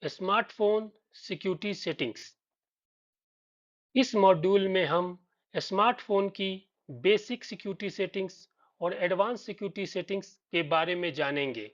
Smartphone security settings. इस module में हम स्मार्टफोन की बेसिक सिक्योरिटी सेटिंग्स और एडवांस सिक्योरिटी सेटिंग्स के बारे में जानेंगे।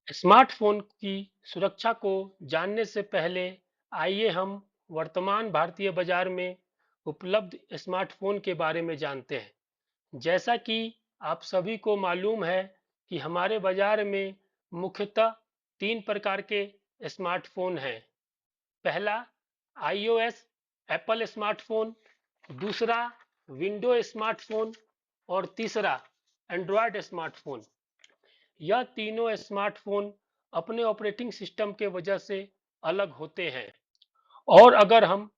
स्मार्टफोन की सुरक्षा को जानने से पहले आइए हम वर्तमान भारतीय बाजार में उपलब्ध स्मार्टफोन के बारे में जानते हैं। जैसा कि आप सभी को मालूम है कि हमारे बाजार में मुख्यतः 3 प्रकार के स्मार्टफोन हैं। पहला iOS एप्पल स्मार्टफोन, दूसरा विंडो स्मार्टफोन और तीसरा एंड्रॉयड स्मार्टफोन। यह तीनों स्मार्टफोन अपने ऑपरेटिंग सिस्टम के वजह से अलग होते हैं। और अगर हम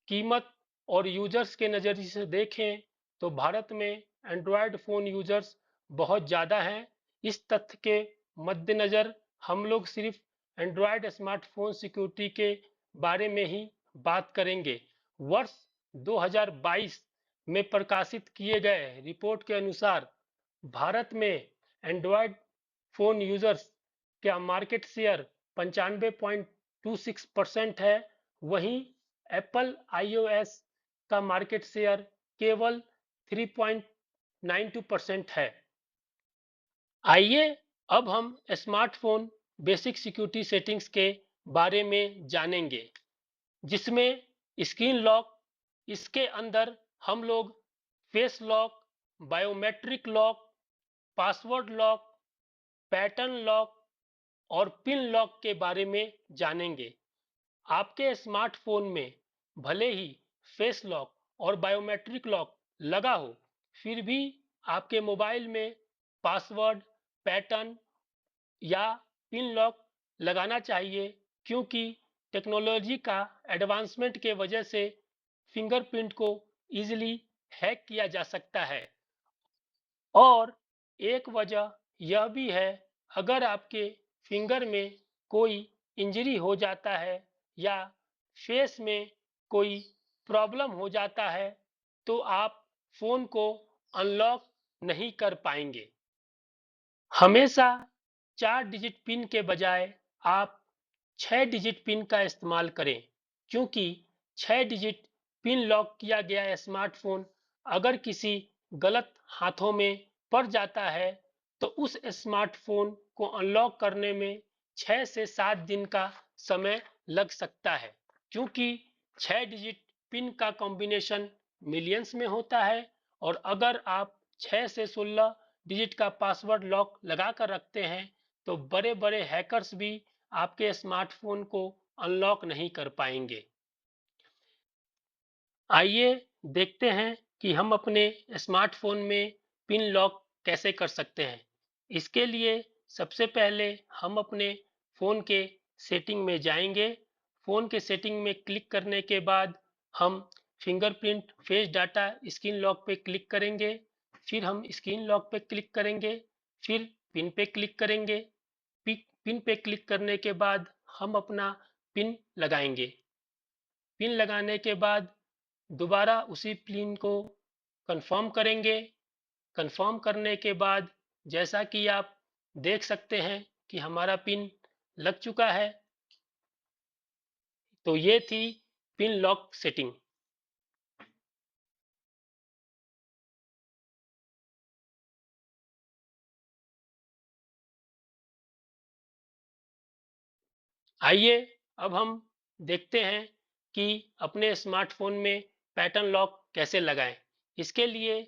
कीमत और यूजर्स के नज़रिए से देखें तो भारत में एंड्रॉयड फ़ोन यूजर्स बहुत ज़्यादा हैं। इस तथ्य के मद्देनज़र हम लोग सिर्फ एंड्रॉयड स्मार्टफोन सिक्योरिटी के बारे में ही बात करेंगे। वर्ष 2022 में प्रकाशित किए गए रिपोर्ट के अनुसार भारत में एंड्रॉयड फ़ोन यूजर्स का मार्केट शेयर 95.26% है। वहीं एप्पल iOS का मार्केट शेयर केवल 3.92% है। आइए अब हम स्मार्टफोन बेसिक सिक्योरिटी सेटिंग्स के बारे में जानेंगे, जिसमें स्क्रीन लॉक, इसके अंदर हम लोग face lock, biometric lock, password lock, pattern lock और पिन लॉक के बारे में जानेंगे। आपके स्मार्टफोन में भले ही फेस लॉक और बायोमेट्रिक लॉक लगा हो, फिर भी आपके मोबाइल में पासवर्ड, पैटर्न या पिन लॉक लगाना चाहिए, क्योंकि टेक्नोलॉजी का एडवांसमेंट के वजह से फिंगरप्रिंट को इजीली हैक किया जा सकता है। और एक वजह यह भी है, अगर आपके फिंगर में कोई इंजरी हो जाता है या फेस में कोई प्रॉब्लम हो जाता है तो आप फोन को अनलॉक नहीं कर पाएंगे। हमेशा 4 डिजिट पिन के बजाय आप 6 डिजिट पिन का इस्तेमाल करें, क्योंकि 6 डिजिट पिन लॉक किया गया स्मार्टफोन अगर किसी गलत हाथों में पड़ जाता है तो उस स्मार्टफोन को अनलॉक करने में 6 से 7 दिन का समय लग सकता है, क्योंकि 6 डिजिट पिन का कॉम्बिनेशन मिलियंस में होता है। और अगर आप 6 से 16 डिजिट का पासवर्ड लॉक लगा कर रखते हैं तो बड़े बड़े हैकर्स भी आपके स्मार्टफोन को अनलॉक नहीं कर पाएंगे। आइए देखते हैं कि हम अपने स्मार्टफोन में पिन लॉक कैसे कर सकते हैं। इसके लिए सबसे पहले हम अपने फ़ोन के सेटिंग में जाएंगे। फ़ोन के सेटिंग में क्लिक करने के बाद हम fingerprint face data screen lock पे क्लिक करेंगे। फिर हम स्क्रीन लॉक पे क्लिक करेंगे, फिर पिन पे क्लिक करेंगे। पिन पे क्लिक करने के बाद हम अपना पिन लगाएंगे। पिन लगाने के बाद दोबारा उसी पिन को कंफर्म करेंगे। कंफर्म करने के बाद जैसा कि आप देख सकते हैं कि हमारा पिन लग चुका है। तो ये थी पिन लॉक सेटिंग। आइए अब हम देखते हैं कि अपने स्मार्टफोन में पैटर्न लॉक कैसे लगाएं। इसके लिए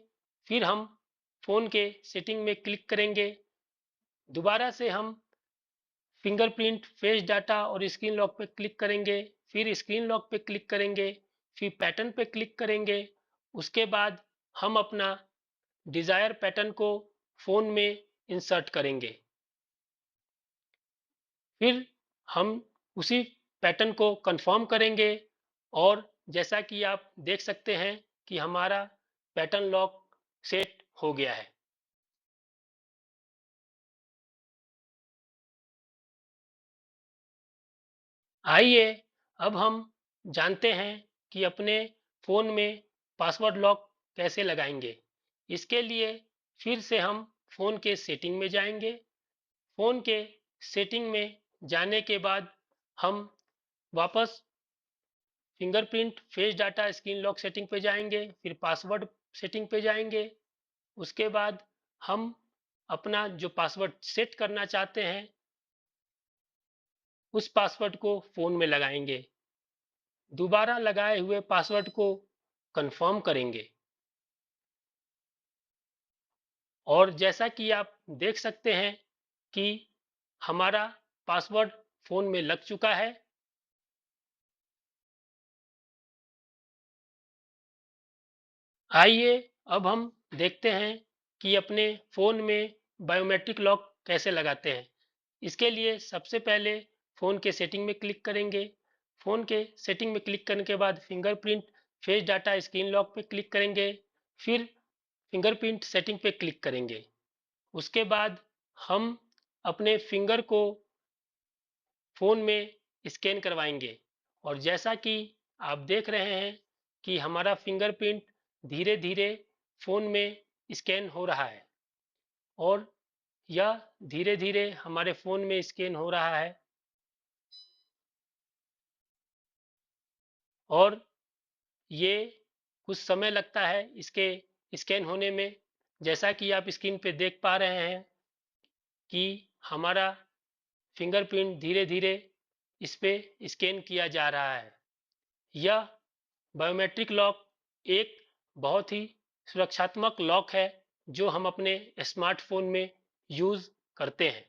फिर हम फ़ोन के सेटिंग में क्लिक करेंगे। दोबारा से हम फिंगरप्रिंट, फेस डाटा और स्क्रीन लॉक पे क्लिक करेंगे। फिर स्क्रीन लॉक पे क्लिक करेंगे, फिर पैटर्न पे क्लिक करेंगे। उसके बाद हम अपना डिज़ायर पैटर्न को फ़ोन में इंसर्ट करेंगे। फिर हम उसी पैटर्न को कंफर्म करेंगे और जैसा कि आप देख सकते हैं कि हमारा पैटर्न लॉक सेट हो गया है। आइए अब हम जानते हैं कि अपने फ़ोन में पासवर्ड लॉक कैसे लगाएंगे। इसके लिए फिर से हम फ़ोन के सेटिंग में जाएंगे। फ़ोन के सेटिंग में जाने के बाद हम वापस fingerprint face data screen lock setting पे जाएंगे, फिर पासवर्ड सेटिंग पे जाएंगे। उसके बाद हम अपना जो पासवर्ड सेट करना चाहते हैं उस पासवर्ड को फ़ोन में लगाएंगे। दोबारा लगाए हुए पासवर्ड को कंफर्म करेंगे और जैसा कि आप देख सकते हैं कि हमारा पासवर्ड फ़ोन में लग चुका है। आइए अब हम देखते हैं कि अपने फ़ोन में बायोमेट्रिक लॉक कैसे लगाते हैं। इसके लिए सबसे पहले फ़ोन के सेटिंग में क्लिक करेंगे। फ़ोन के सेटिंग में क्लिक करने के बाद fingerprint face data screen lock पे क्लिक करेंगे, फिर फिंगरप्रिंट सेटिंग पे क्लिक करेंगे। उसके बाद हम अपने फिंगर को फ़ोन में स्कैन करवाएंगे और जैसा कि आप देख रहे हैं कि हमारा फिंगरप्रिंट धीरे-धीरे फ़ोन में स्कैन हो रहा है और यह धीरे-धीरे हमारे फ़ोन में स्कैन हो रहा है और ये कुछ समय लगता है इसके स्कैन होने में। जैसा कि आप स्क्रीन पे देख पा रहे हैं कि हमारा फिंगरप्रिंट धीरे-धीरे इस पे स्कैन किया जा रहा है। यह बायोमेट्रिक लॉक एक बहुत ही सुरक्षात्मक लॉक है जो हम अपने स्मार्टफोन में यूज करते हैं।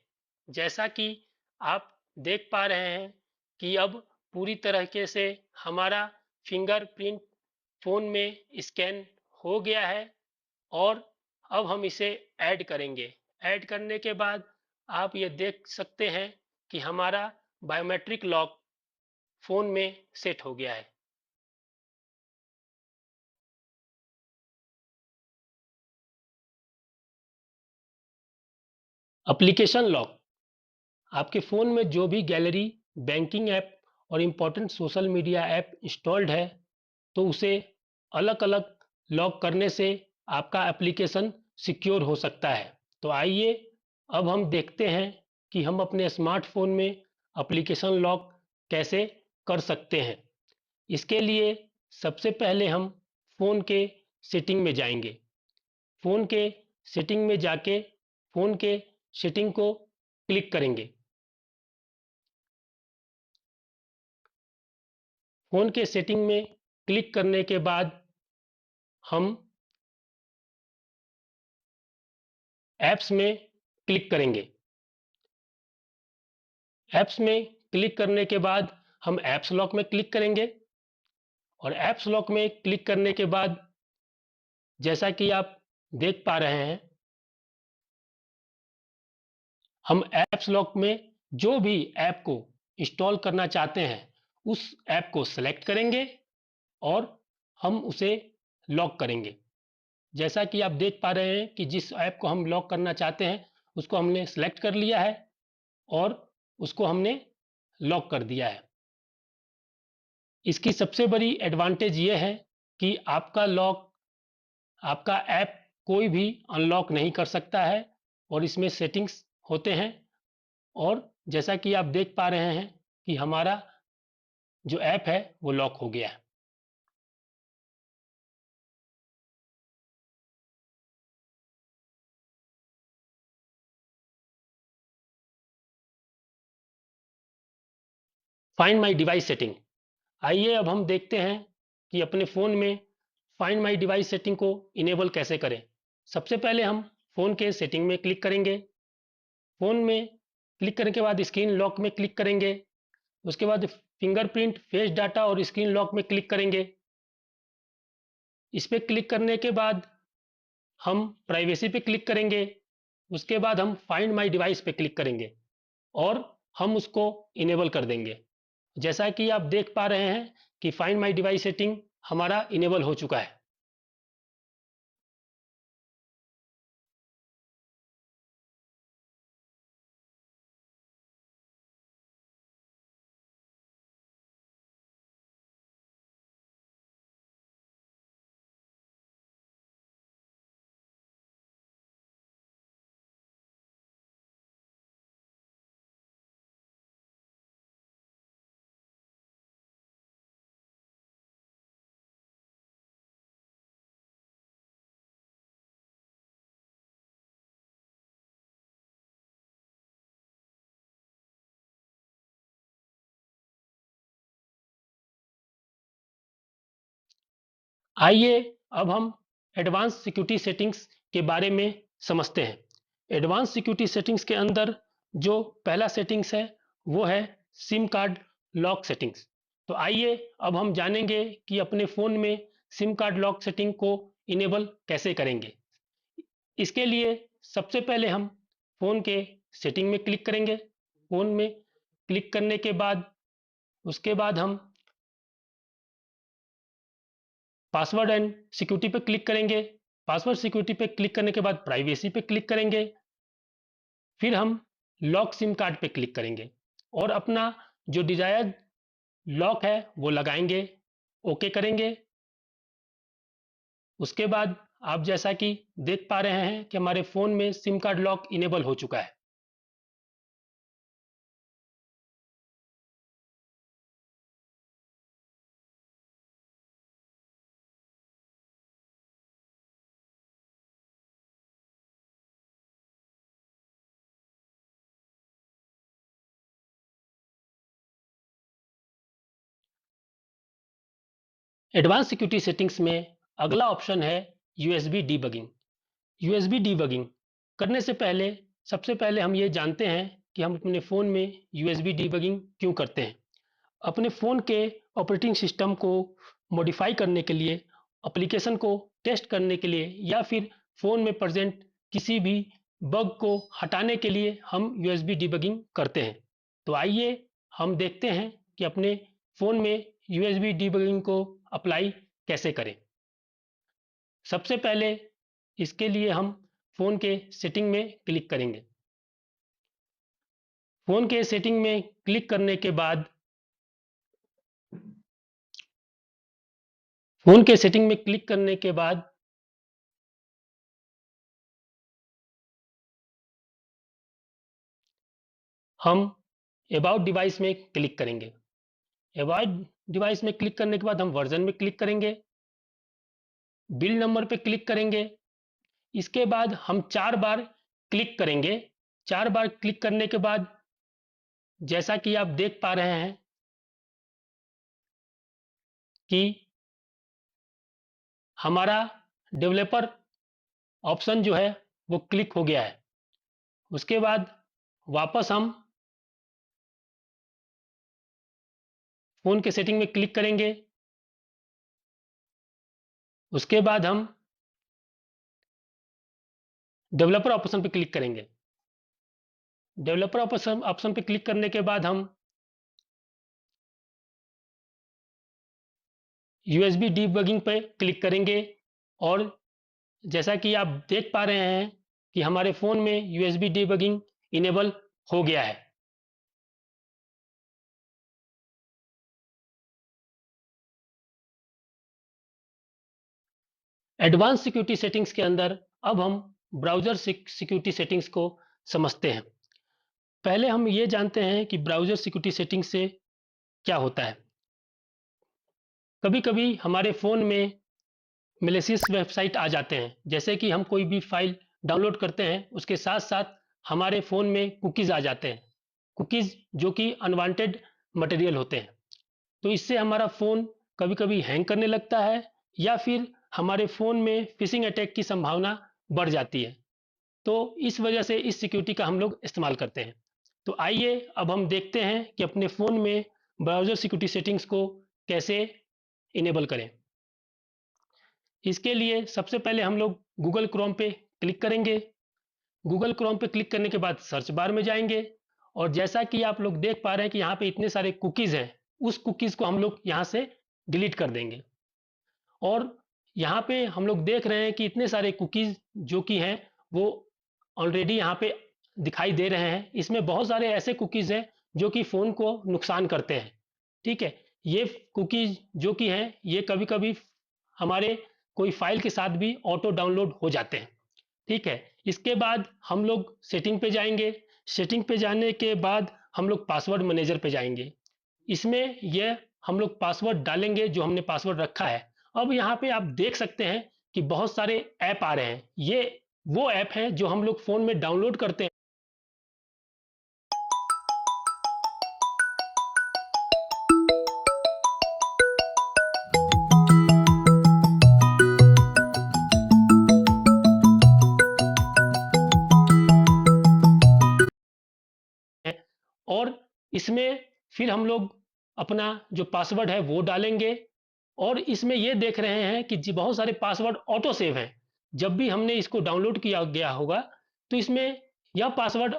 जैसा कि आप देख पा रहे हैं कि अब पूरी तरीके से हमारा फिंगरप्रिंट फोन में स्कैन हो गया है और अब हम इसे ऐड करेंगे। ऐड करने के बाद आप ये देख सकते हैं कि हमारा बायोमेट्रिक लॉक फोन में सेट हो गया है। एप्लीकेशन लॉक आपके फ़ोन में जो भी गैलरी, बैंकिंग ऐप और important social media app installed है, तो उसे अलग-अलग लॉक करने से आपका एप्लीकेशन सिक्योर हो सकता है। तो आइए अब हम देखते हैं कि हम अपने स्मार्टफ़ोन में एप्लीकेशन लॉक कैसे कर सकते हैं। इसके लिए सबसे पहले हम फ़ोन के सेटिंग में जाएंगे। फ़ोन के सेटिंग में जाके फ़ोन के सेटिंग को क्लिक करेंगे। फ़ोन के सेटिंग में क्लिक करने के बाद हम ऐप्स में क्लिक करेंगे। ऐप्स में क्लिक करने के बाद हम ऐप्स लॉक में क्लिक करेंगे और ऐप्स लॉक में क्लिक करने के बाद जैसा कि आप देख पा रहे हैं, हम ऐप्स लॉक में जो भी ऐप को इंस्टॉल करना चाहते हैं, उस ऐप को सेलेक्ट करेंगे और हम उसे लॉक करेंगे। जैसा कि आप देख पा रहे हैं कि जिस ऐप को हम लॉक करना चाहते हैं, उसको हमने सेलेक्ट कर लिया है और उसको हमने लॉक कर दिया है। इसकी सबसे बड़ी एडवांटेज ये है कि आपका ऐप कोई भी अनलॉक नहीं कर सकता है और इसमें सेटिंग्स होते हैं और जैसा कि आप देख पा रहे हैं कि हमारा जो ऐप है वो लॉक हो गया है। फाइंड माय डिवाइस सेटिंग आइए अब हम देखते हैं कि अपने फ़ोन में फाइंड माय डिवाइस सेटिंग को इनेबल कैसे करें। सबसे पहले हम फ़ोन के सेटिंग में क्लिक करेंगे। फ़ोन में क्लिक करने के बाद स्क्रीन लॉक में क्लिक करेंगे। उसके बाद फिंगरप्रिंट, फेस डाटा और स्क्रीन लॉक में क्लिक करेंगे। इस पे क्लिक करने के बाद हम प्राइवेसी पे क्लिक करेंगे। उसके बाद हम फाइंड माय डिवाइस पे क्लिक करेंगे और हम उसको इनेबल कर देंगे। जैसा कि आप देख पा रहे हैं कि फाइंड माय डिवाइस सेटिंग हमारा इनेबल हो चुका है। आइए अब हम एडवांस सिक्योरिटी सेटिंग्स के बारे में समझते हैं। एडवांस सिक्योरिटी सेटिंग्स के अंदर जो पहला सेटिंग्स है वो है सिम कार्ड लॉक सेटिंग्स। तो आइए अब हम जानेंगे कि अपने फ़ोन में सिम कार्ड लॉक सेटिंग को इनेबल कैसे करेंगे। इसके लिए सबसे पहले हम फ़ोन के सेटिंग में क्लिक करेंगे। फ़ोन में क्लिक करने के बाद उसके बाद हम पासवर्ड एंड सिक्योरिटी पे क्लिक करेंगे। पासवर्ड सिक्योरिटी पे क्लिक करने के बाद प्राइवेसी पे क्लिक करेंगे। फिर हम लॉक सिम कार्ड पे क्लिक करेंगे और अपना जो डिजायर्ड लॉक है वो लगाएंगे, ओके करेंगे। उसके बाद आप जैसा कि देख पा रहे हैं कि हमारे फ़ोन में सिम कार्ड लॉक इनेबल हो चुका है। एडवांस सिक्योरिटी सेटिंग्स में अगला ऑप्शन है यूएसबी डीबगिंग। यूएसबी डीबगिंग करने से पहले सबसे पहले हम ये जानते हैं कि हम अपने फ़ोन में यूएसबी डीबगिंग क्यों करते हैं। अपने फ़ोन के ऑपरेटिंग सिस्टम को मॉडिफाई करने के लिए, एप्लीकेशन को टेस्ट करने के लिए या फिर फ़ोन में प्रेजेंट किसी भी बग को हटाने के लिए हम यूएसबी डीबगिंग करते हैं। तो आइए हम देखते हैं कि अपने फ़ोन में यूएसबी डीबगिंग को अप्लाई कैसे करें। सबसे पहले इसके लिए हम फ़ोन के सेटिंग में क्लिक करेंगे। फ़ोन के सेटिंग में क्लिक करने के बाद फ़ोन के सेटिंग में क्लिक करने के बाद हम अबाउट डिवाइस में क्लिक करेंगे। अबाउट डिवाइस में क्लिक करने के बाद हम वर्जन में क्लिक करेंगे, बिल्ड नंबर पे क्लिक करेंगे। इसके बाद हम 4 बार क्लिक करेंगे। 4 बार क्लिक करने के बाद जैसा कि आप देख पा रहे हैं कि हमारा डेवलपर ऑप्शन जो है वो क्लिक हो गया है। उसके बाद वापस हम फ़ोन के सेटिंग में क्लिक करेंगे। उसके बाद हम डेवलपर ऑप्शन पे क्लिक करेंगे। डेवलपर ऑप्शन पे क्लिक करने के बाद हम यूएसबी डीबगिंग पे क्लिक करेंगे और जैसा कि आप देख पा रहे हैं कि हमारे फ़ोन में यूएसबी डीबगिंग इनेबल हो गया है। एडवांस सिक्योरिटी सेटिंग्स के अंदर अब हम ब्राउज़र सिक्योरिटी सेटिंग्स को समझते हैं। पहले हम ये जानते हैं कि ब्राउज़र सिक्योरिटी सेटिंग्स से क्या होता है। कभी-कभी हमारे फ़ोन में मैलिशियस वेबसाइट आ जाते हैं। जैसे कि हम कोई भी फ़ाइल डाउनलोड करते हैं, उसके साथ-साथ हमारे फ़ोन में कुकीज़ आ जाते हैं। कुकीज़ जो कि अनवांटेड मटेरियल होते हैं। तो इससे हमारा फ़ोन कभी-कभी हैंग करने लगता है या फिर हमारे फ़ोन में फ़िशिंग अटैक की संभावना बढ़ जाती है। तो इस वजह से इस सिक्योरिटी का हम लोग इस्तेमाल करते हैं। तो आइए अब हम देखते हैं कि अपने फ़ोन में ब्राउज़र सिक्योरिटी सेटिंग्स को कैसे इनेबल करें। इसके लिए सबसे पहले हम लोग गूगल क्रोम पे क्लिक करेंगे। गूगल क्रोम पे क्लिक करने के बाद सर्च बार में जाएँगे और जैसा कि आप लोग देख पा रहे हैं कि यहाँ पे इतने सारे कुकीज़ हैं, उस कुकीज़ को हम लोग यहाँ से डिलीट कर देंगे। और यहाँ पे हम लोग देख रहे हैं कि इतने सारे कुकीज़ जो कि हैं वो ऑलरेडी यहाँ पे दिखाई दे रहे हैं। इसमें बहुत सारे ऐसे कुकीज़ हैं जो कि फ़ोन को नुकसान करते हैं। ठीक है? ये कुकीज़ जो कि हैं ये कभी-कभी हमारे कोई फ़ाइल के साथ भी ऑटो डाउनलोड हो जाते हैं। ठीक है? इसके बाद हम लोग सेटिंग पे जाएँगे। सेटिंग पे जाने के बाद हम लोग पासवर्ड मैनेजर पे जाएँगे। इसमें ये हम लोग पासवर्ड डालेंगे जो हमने पासवर्ड रखा है। अब यहाँ पे आप देख सकते हैं कि बहुत सारे ऐप आ रहे हैं। ये वो ऐप हैं जो हम लोग फ़ोन में डाउनलोड करते हैं। इसमें फिर हम लोग अपना जो पासवर्ड है वो डालेंगे और इसमें ये देख रहे हैं कि जी बहुत सारे पासवर्ड ऑटो सेव हैं। जब भी हमने इसको डाउनलोड किया गया होगा तो इसमें यह पासवर्ड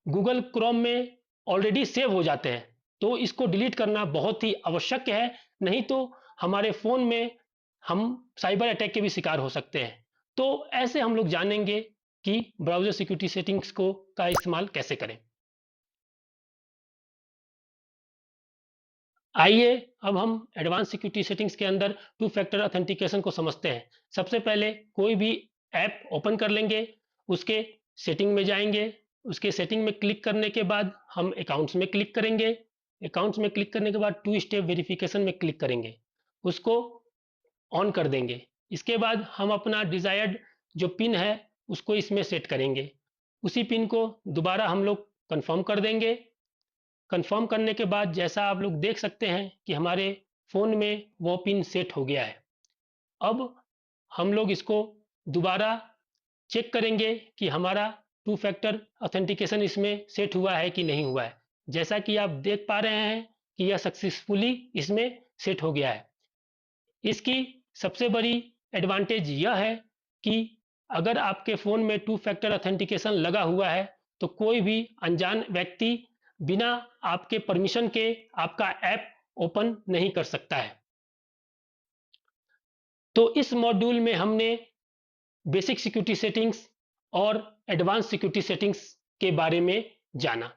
गूगल क्रोम में ऑलरेडी सेव हो जाते हैं। तो इसको डिलीट करना बहुत ही आवश्यक है, नहीं तो हमारे फ़ोन में हम साइबर अटैक के भी शिकार हो सकते हैं। तो ऐसे हम लोग जानेंगे कि ब्राउज़र सिक्योरिटी सेटिंग्स को का इस्तेमाल कैसे करें। आइए अब हम एडवांस सिक्योरिटी सेटिंग्स के अंदर टू फैक्टर ऑथेंटिकेशन को समझते हैं। सबसे पहले कोई भी ऐप ओपन कर लेंगे, उसके सेटिंग में जाएंगे, उसके सेटिंग में क्लिक करने के बाद हम अकाउंट्स में क्लिक करेंगे। अकाउंट्स में क्लिक करने के बाद टू स्टेप वेरिफिकेशन में क्लिक करेंगे, उसको ऑन कर देंगे। इसके बाद हम अपना डिजायर्ड जो पिन है उसको इसमें सेट करेंगे। उसी पिन को दोबारा हम लोग कंफर्म कर देंगे। कंफर्म करने के बाद जैसा आप लोग देख सकते हैं कि हमारे फ़ोन में वो पिन सेट हो गया है। अब हम लोग इसको दोबारा चेक करेंगे कि हमारा टू फैक्टर ऑथेंटिकेशन इसमें सेट हुआ है कि नहीं हुआ है। जैसा कि आप देख पा रहे हैं कि यह सक्सेसफुली इसमें सेट हो गया है। इसकी सबसे बड़ी एडवांटेज यह है कि अगर आपके फ़ोन में टू फैक्टर ऑथेंटिकेशन लगा हुआ है तो कोई भी अनजान व्यक्ति बिना आपके परमिशन के आपका ऐप ओपन नहीं कर सकता है। तो इस मॉड्यूल में हमने बेसिक सिक्योरिटी सेटिंग्स और एडवांस सिक्योरिटी सेटिंग्स के बारे में जाना।